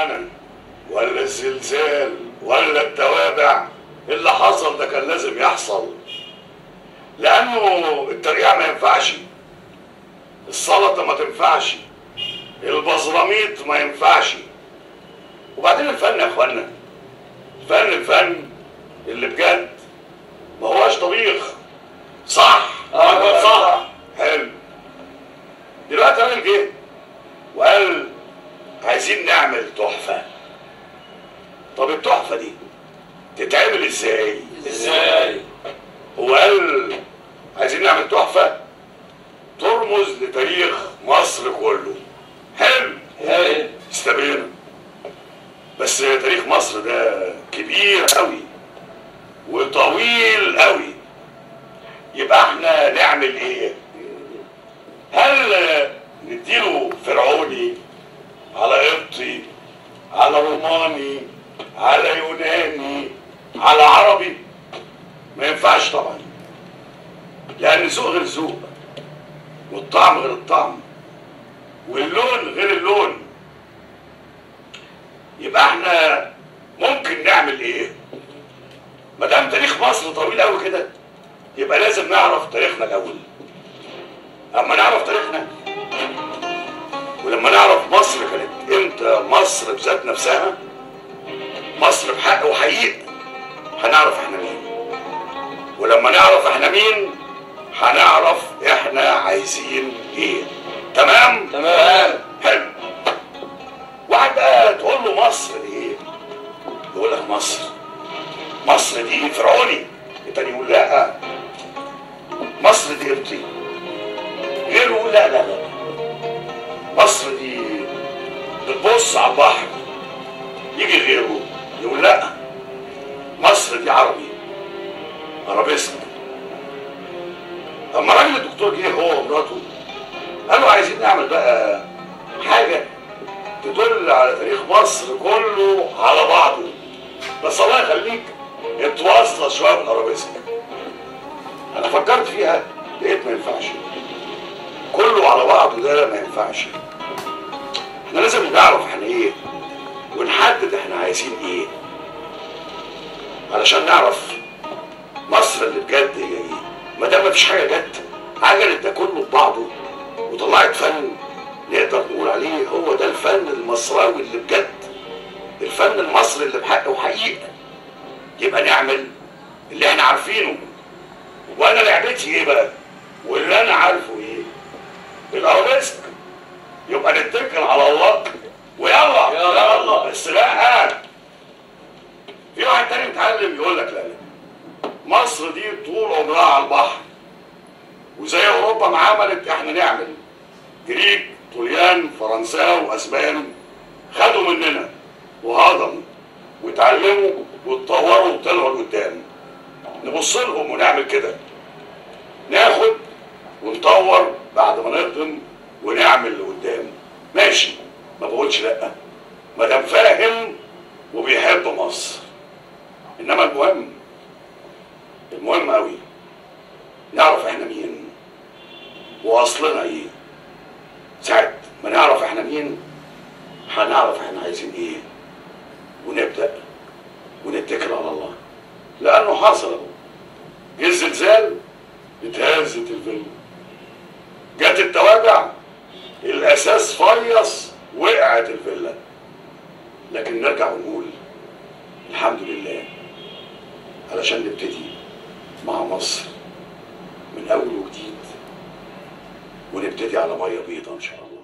الهيمنه ولا الزلزال ولا التوابع، اللي حصل ده كان لازم يحصل، لانه الترقيع ما ينفعش، السلطه ما تنفعش، البزراميط ما ينفعش. وبعدين الفن يا اخوانا، الفن اللي بجد ما هواش طبيخ. صح؟ صح. حلو. دلوقتي راجل جه وقال عايزين نعمل تحفه. طب التحفه دي تتعمل ازاي؟ هو قال عايزين نعمل تحفه ترمز لتاريخ مصر كله. حلو. استبينا. بس تاريخ مصر ده كبير قوي وطويل قوي. يبقى احنا نعمل ايه؟ هل نديله فرعوني على قبطي على روماني على يوناني على عربي؟ ما ينفعش طبعا، لان ذوق غير ذوق، والطعم غير الطعم، واللون غير اللون. يبقى احنا ممكن نعمل ايه؟ ما دام تاريخ مصر طويل قوي كده يبقى لازم نعرف تاريخنا الاول. اما نعرف تاريخنا ولما نعرف مصر كانت امتى مصر بذات نفسها، مصر بحق وحقيقة، هنعرف احنا مين. ولما نعرف احنا مين هنعرف احنا عايزين ايه. تمام؟ حلو. واحد بقى تقول له مصر دي ايه؟ يقول لك مصر دي فرعوني. التاني يقول لا مصر دي قبطي. غيره يقول لا مصر دي بتبص على البحر. يجي غيره يقول لا مصر دي عربيسك. اما راجل الدكتور جه هو ومراته قالوا عايزين نعمل بقى حاجه تدل على تاريخ مصر كله على بعضه، بس الله يخليك اتواصله شويه بالارابيسك. انا فكرت فيها لقيت ما ينفعش، كله على بعضه ده ما ينفعش. احنا لازم نعرف احنا ايه ونحدد احنا عايزين ايه علشان نعرف مصر اللي بجد هي ايه. ما دام مفيش حاجه جت عجلت ده كله ببعضه وطلعت فن نقدر نقول عليه هو ده الفن المصراوي اللي بجد، الفن المصري اللي بحق وحقيقه. يبقى نعمل اللي احنا عارفينه. وانا لعبتي ايه بقى واللي انا عارفه ايه؟ الارابيسك. يبقى نتكل على الله ويلا. بس لا، في واحد تاني متعلم يقول لك لا مصر دي طول عمرها على البحر، وزي اوروبا ما عملت احنا نعمل. جريك طليان فرنساوي واسبان خدوا مننا وهضموا واتعلموا واتطوروا وطلعوا لقدام. نبص لهم ونعمل كده، ناخد ونطور بعد ما نهضم ونعمل لقدام. ماشي، ما بقولش لا ما دام فاهم وبيحب مصر. انما المهم قوي نعرف احنا مين واصلنا ايه. ساعة ما نعرف احنا مين هنعرف احنا عايزين ايه ونبدأ ونتكل على الله. لانه حصل جه الزلزال اتهزت الفيلا، جت التوابع الاساس فيص وقعت الفيلا. لكن نرجع ونقول الحمد لله علشان نبتدي مع مصر من اول وجديد ونبتدي على ميه بيضاء ان شاء الله.